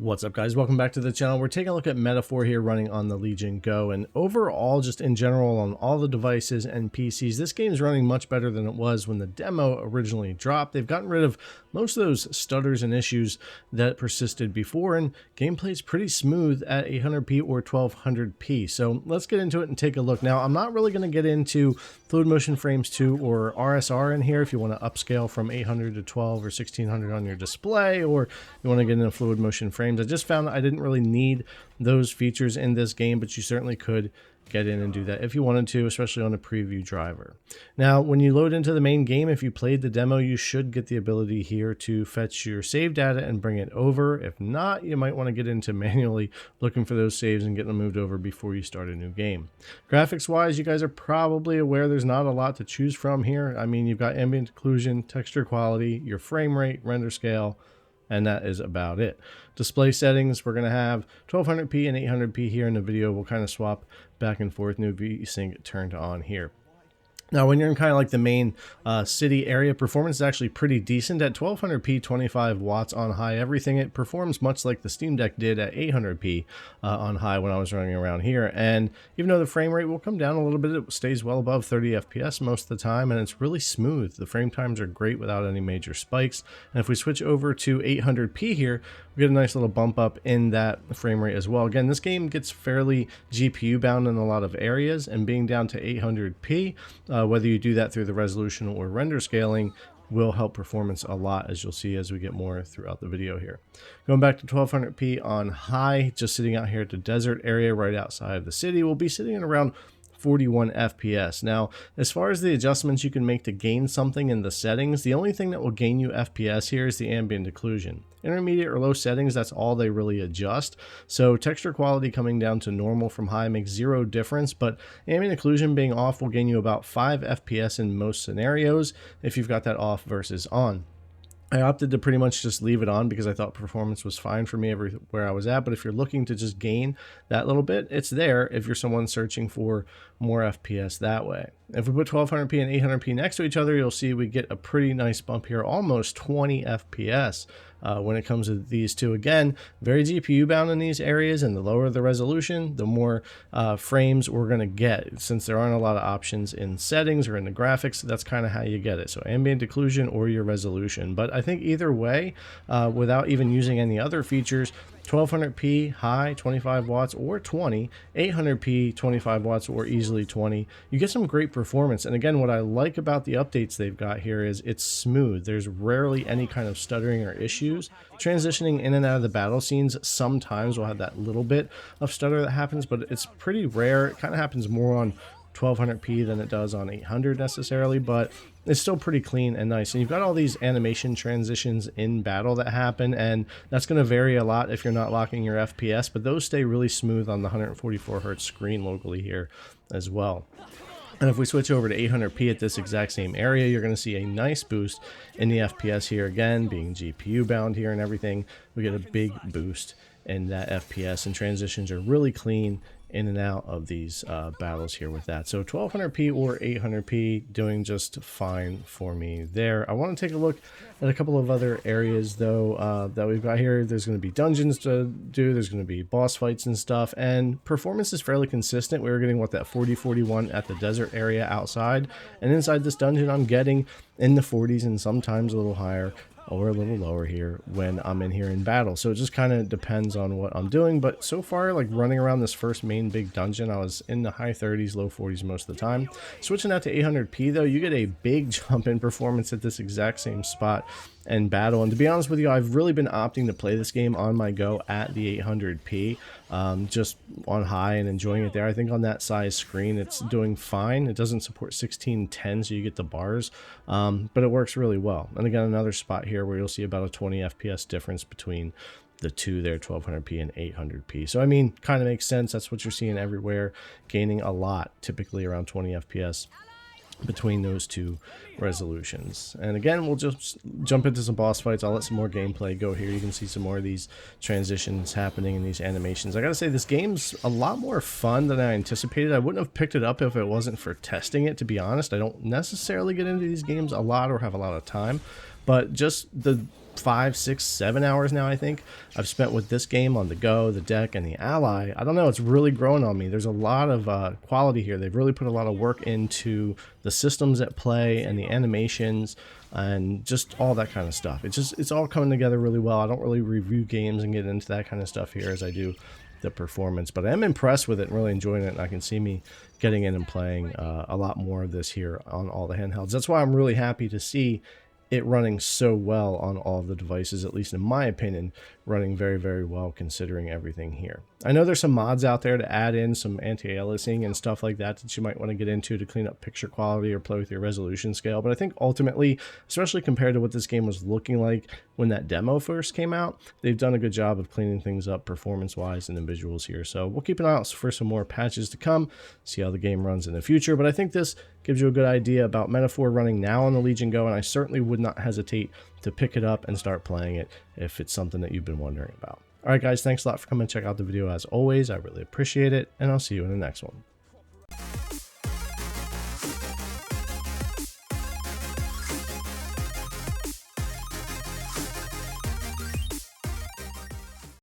What's up, guys? Welcome back to the channel. We're taking a look at Metaphor here running on the Legion Go, and overall, just in general on all the devices and PCs, this game is running much better than it was when the demo originally dropped. They've gotten rid of most of those stutters and issues that persisted before, and gameplay is pretty smooth at 800p or 1200p. So let's get into it and take a look. Now, I'm not really going to get into Fluid Motion Frames 2 or RSR in here if you want to upscale from 800 to 12 or 1600 on your display, or you want to get into Fluid Motion Frames. I just found that I didn't really need those features in this game, but you certainly could get in and do that if you wanted to, especially on a preview driver. Now, when you load into the main game, if you played the demo, you should get the ability here to fetch your save data and bring it over. If not, you might want to get into manually looking for those saves and getting them moved over before you start a new game. Graphics wise, you guys are probably aware there's not a lot to choose from here. I mean, you've got ambient occlusion, texture quality, your frame rate, render scale, and that is about it. Display settings, we're going to have 1200p and 800p here in the video. We'll kind of swap back and forth. New VSync turned on here. Now, when you're in kind of like the main city area, performance is actually pretty decent at 1200p, 25 watts on high. Everything, it performs much like the Steam Deck did at 800p on high when I was running around here. And even though the frame rate will come down a little bit, it stays well above 30 FPS most of the time, and it's really smooth. The frame times are great without any major spikes. And if we switch over to 800p here, we get a nice little bump up in that frame rate as well. Again, this game gets fairly GPU bound in a lot of areas, and being down to 800p, whether you do that through the resolution or render scaling, will help performance a lot, as you'll see as we get more throughout the video here. Going back to 1200p on high, just sitting out here at the desert area right outside of the city, we'll be sitting at around 41 FPS. Now, as far as the adjustments you can make to gain something in the settings, the only thing that will gain you FPS here is the ambient occlusion. Intermediate or low settings, that's all they really adjust. So texture quality coming down to normal from high makes zero difference, but ambient occlusion being off will gain you about 5 FPS in most scenarios if you've got that off versus on. I opted to pretty much just leave it on because I thought performance was fine for me everywhere I was at. But if you're looking to just gain that little bit, it's there if you're someone searching for more FPS that way. If we put 1200p and 800p next to each other, you'll see we get a pretty nice bump here, almost 20 FPS. When it comes to these two. Again, very GPU bound in these areas, and the lower the resolution, the more frames we're going to get. Since there aren't a lot of options in settings or in the graphics, that's kind of how you get it. So ambient occlusion or your resolution. But I think either way, without even using any other features, 1200p high, 25 watts or 20, 800p 25 watts or easily 20, you get some great performance. And again, what I like about the updates they've got here is it's smooth. There's rarely any kind of stuttering or issues. Transitioning in and out of the battle scenes, sometimes we'll have that little bit of stutter that happens, but it's pretty rare. It kind of happens more on 1200p than it does on 800 necessarily, but it's still pretty clean and nice. And you've got all these animation transitions in battle that happen, and that's going to vary a lot if you're not locking your FPS, but those stay really smooth on the 144 hertz screen locally here as well. And if we switch over to 800p at this exact same area, you're going to see a nice boost in the FPS here. Again, being GPU bound here and everything, we get a big boost in that FPS, and transitions are really clean in and out of these battles here with that. So 1200p or 800p doing just fine for me there. I want to take a look at a couple of other areas though that we've got here. There's going to be dungeons to do, there's going to be boss fights and stuff, and performance is fairly consistent. We were getting what, that 40-41 at the desert area outside, and inside this dungeon I'm getting in the 40s and sometimes a little higher or a little lower here when I'm in here in battle. So it just kind of depends on what I'm doing, but so far, like running around this first main big dungeon, I was in the high 30s, low 40s most of the time. Switching out to 800p though, you get a big jump in performance at this exact same spot and battle. And to be honest with you, I've really been opting to play this game on my go at the 800p, just on high and enjoying it there. I think on that size screen it's doing fine. It doesn't support 1610, so you get the bars, but it works really well. And again, another spot here where you'll see about a 20 FPS difference between the two there, 1200p and 800p. So I mean, kind of makes sense. That's what you're seeing everywhere, gaining a lot, typically around 20 FPS between those two resolutions. And again, we'll just jump into some boss fights. I'll let some more gameplay go here. You can see some more of these transitions happening in these animations. I gotta say, this game's a lot more fun than I anticipated. I wouldn't have picked it up if it wasn't for testing it, to be honest. I don't necessarily get into these games a lot or have a lot of time, but just the 5, 6, 7 hours now, I think I've spent with this game on the Go, the Deck, and the Ally. I don't know, it's really growing on me. There's a lot of quality here. They've really put a lot of work into the systems at play and the animations and just all that kind of stuff. It's all coming together really well. I don't really review games and get into that kind of stuff here as I do the performance, but I am impressed with it and really enjoying it, and I can see me getting in and playing a lot more of this here on all the handhelds. That's why I'm really happy to see it running so well on all of the devices, at least in my opinion, running very, very well considering everything here. I know there's some mods out there to add in some anti-aliasing and stuff like that that you might want to get into to clean up picture quality or play with your resolution scale, but I think ultimately, especially compared to what this game was looking like when that demo first came out, they've done a good job of cleaning things up performance-wise and the visuals here. So we'll keep an eye out for some more patches to come, see how the game runs in the future, but I think this gives you a good idea about Metaphor running now on the Legion Go, and I certainly would not hesitate to pick it up and start playing it if it's something that you've been wondering about. All right, guys, thanks a lot for coming and check out the video as always. I really appreciate it, and I'll see you in the next one.